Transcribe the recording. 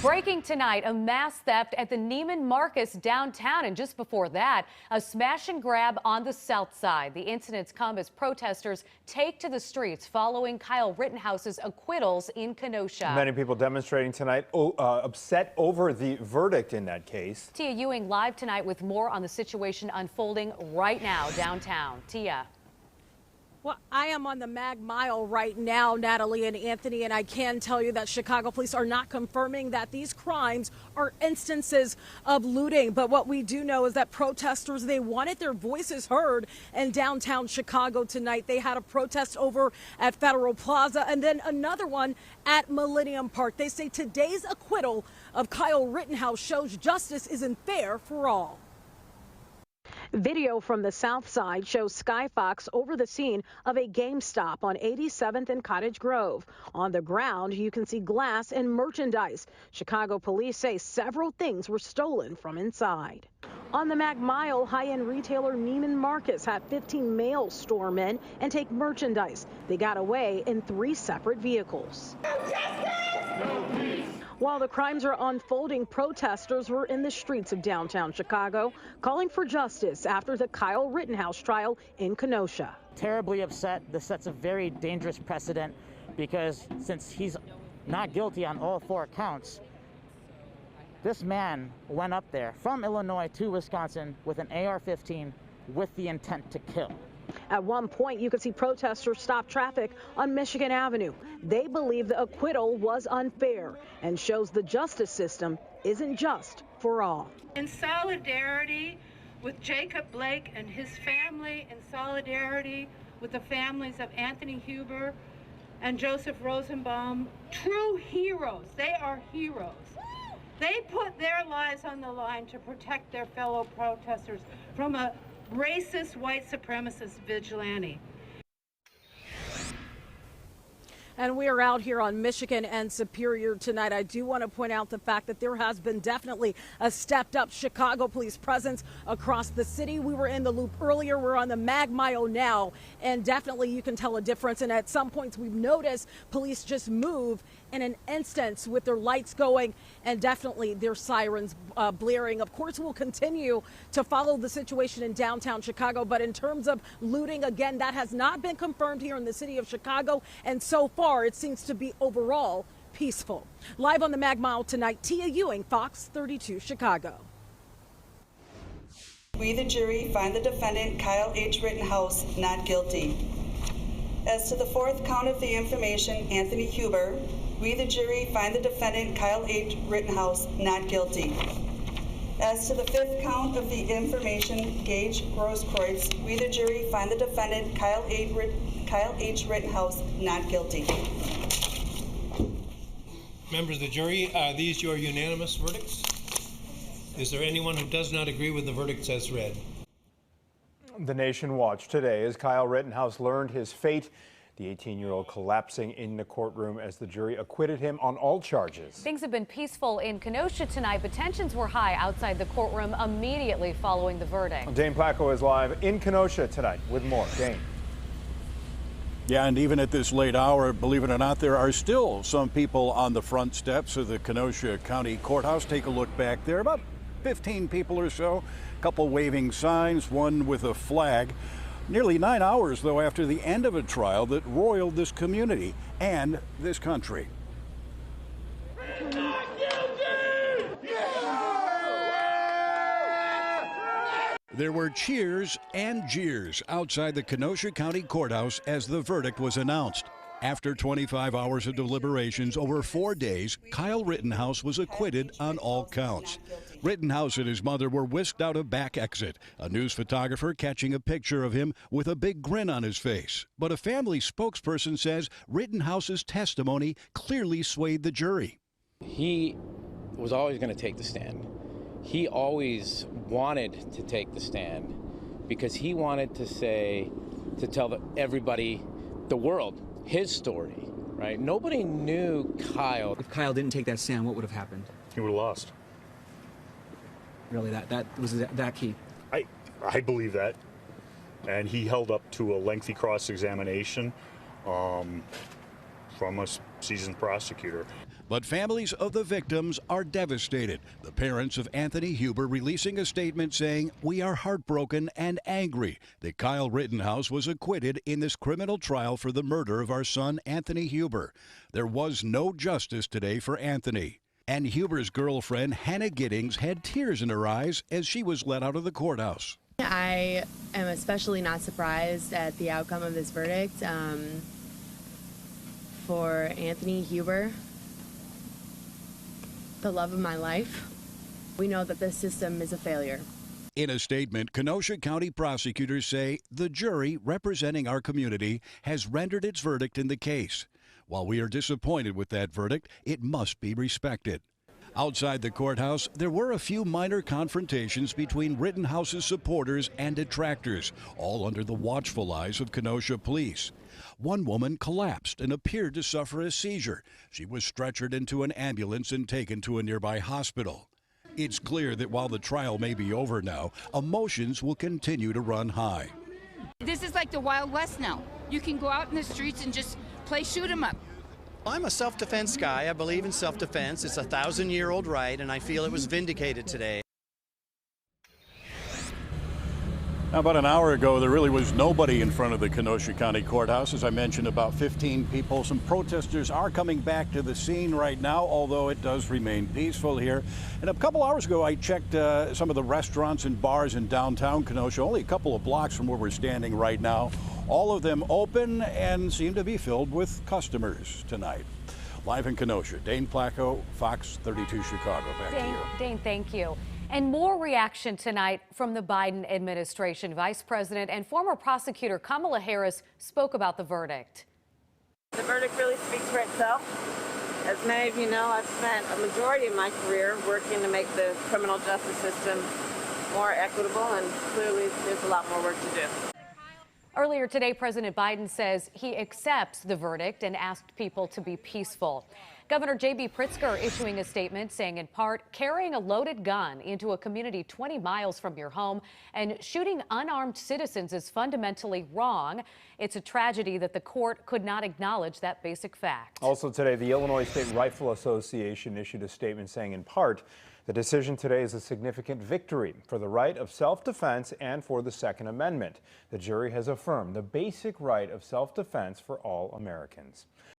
Breaking tonight, a mass theft at the Neiman Marcus downtown, and just before that, a smash and grab on the south side. The incidents come as protesters take to the streets following Kyle Rittenhouse's acquittals in Kenosha. Many people demonstrating tonight upset over the verdict in that case. Tia Ewing live tonight with more on the situation unfolding right now downtown. Tia. Well, I am on the Mag Mile right now, Natalie and Anthony, and I can tell you that Chicago police are not confirming that these crimes are instances of looting. But what we do know is that protesters, they wanted their voices heard in downtown Chicago tonight. They had a protest over at Federal Plaza and then another one at Millennium Park. They say today's acquittal of Kyle Rittenhouse shows justice isn't fair for all. Video from the south side shows Skyfox over the scene of a GameStop on 87th and Cottage Grove. On the ground, you can see glass and merchandise. Chicago police say several things were stolen from inside. On the Mag Mile, high-end retailer Neiman Marcus had 15 males storm in and take merchandise. They got away in 3 separate vehicles. While the crimes are unfolding, protesters were in the streets of downtown Chicago calling for justice after the Kyle Rittenhouse trial in Kenosha. Terribly upset. This sets a very dangerous precedent because since he's not guilty on all 4 counts, this man went up there from Illinois to Wisconsin with an AR-15 with the intent to kill. At one point, you could see protesters stop traffic on Michigan Avenue. They believe the acquittal was unfair and shows the justice system isn't just for all. In solidarity with Jacob Blake and his family, in solidarity with the families of Anthony Huber and Joseph Rosenbaum, true heroes. They are heroes. They put their lives on the line to protect their fellow protesters from a racist, white supremacist vigilante. And we are out here on Michigan and Superior tonight. I do want to point out the fact that there has been definitely a stepped up Chicago police presence across the city. We were in the Loop earlier. We're on the Mag Mile now, and definitely you can tell a difference. And at some points we've noticed police just move in an instance with their lights going and definitely their sirens blaring. Of course, we'll continue to follow the situation in downtown Chicago. But in terms of looting, again, that has not been confirmed here in the city of Chicago. And so far, it seems to be overall peaceful. Live on the Mag Mile tonight, Tia Ewing, Fox 32 Chicago. We, the jury, find the defendant, Kyle H. Rittenhouse, not guilty. As to the 4th count of the information, Anthony Huber, we, the jury, find the defendant, Kyle H. Rittenhouse, not guilty. As to the 5th count of the information, Gage Grosskreutz, we, the jury, find the defendant, Kyle H. Rittenhouse, not guilty. Members of the jury, are these your unanimous verdicts? Is there anyone who does not agree with the verdicts as read? The Nation watched today as Kyle Rittenhouse learned his fate. The 18-year-old collapsing in the courtroom as the jury acquitted him on all charges. Things have been peaceful in Kenosha tonight, but tensions were high outside the courtroom immediately following the verdict. Dane Placco is live in Kenosha tonight with more. Dane. Yeah, and even at this late hour, believe it or not, there are still some people on the front steps of the Kenosha County Courthouse. Take a look back there, about 15 people or so, a couple waving signs, one with a flag. Nearly 9 hours, though, after the end of a trial that roiled this community and this country. There were cheers and jeers outside the Kenosha County Courthouse as the verdict was announced. After 25 hours of deliberations over 4 days, Kyle Rittenhouse was acquitted on all counts. Rittenhouse and his mother were whisked out a back exit, a news photographer catching a picture of him with a big grin on his face. But a family spokesperson says Rittenhouse's testimony clearly swayed the jury. He was always going to take the stand. He always wanted to take the stand because he wanted to tell everybody, the world, his story, right? Nobody knew Kyle. If Kyle didn't take that stand, what would have happened? He would have lost. Really, that was that key? I believe that. And he held up to a lengthy cross-examination from a seasoned prosecutor. But families of the victims are devastated. The parents of Anthony Huber releasing a statement saying, "We are heartbroken and angry that Kyle Rittenhouse was acquitted in this criminal trial for the murder of our son, Anthony Huber. There was no justice today for Anthony." And Huber's girlfriend, Hannah Giddings, had tears in her eyes as she was let out of the courthouse. I am especially not surprised at the outcome of this verdict. For Anthony Huber, the love of my life, we know that this system is a failure. In a statement, Kenosha County prosecutors say the jury representing our community has rendered its verdict in the case. While we are disappointed with that verdict, it must be respected. Outside the courthouse, there were a few minor confrontations between Rittenhouse's supporters and detractors, all under the watchful eyes of Kenosha police. One woman collapsed and appeared to suffer a seizure. She was stretchered into an ambulance and taken to a nearby hospital. It's clear that while the trial may be over now, emotions will continue to run high. This is like the Wild West now. You can go out in the streets and just play shoot 'em up. I'm a self-defense guy. I believe in self-defense. It's a 1,000-year-old right, and I feel it was vindicated today. Now, about an hour ago, there really was nobody in front of the Kenosha County Courthouse. As I mentioned, about 15 people. Some protesters are coming back to the scene right now, although it does remain peaceful here. And a couple hours ago, I checked some of the restaurants and bars in downtown Kenosha, only a couple of blocks from where we're standing right now. All of them open and seem to be filled with customers tonight. Live in Kenosha, Dane Placco, Fox 32 Chicago. Back to you. Dane, thank you. And more reaction tonight from the Biden administration. Vice President and former prosecutor Kamala Harris spoke about the verdict. The verdict really speaks for itself. As many of you know, I've spent a majority of my career working to make the criminal justice system more equitable, and clearly there's a lot more work to do. Earlier today, President Biden says he accepts the verdict and asked people to be peaceful. Governor J.B. Pritzker issuing a statement saying, in part, carrying a loaded gun into a community 20 miles from your home and shooting unarmed citizens is fundamentally wrong. It's a tragedy that the court could not acknowledge that basic fact. Also today, the Illinois State Rifle Association issued a statement saying, in part, the decision today is a significant victory for the right of self-defense and for the Second Amendment. The jury has affirmed the basic right of self-defense for all Americans.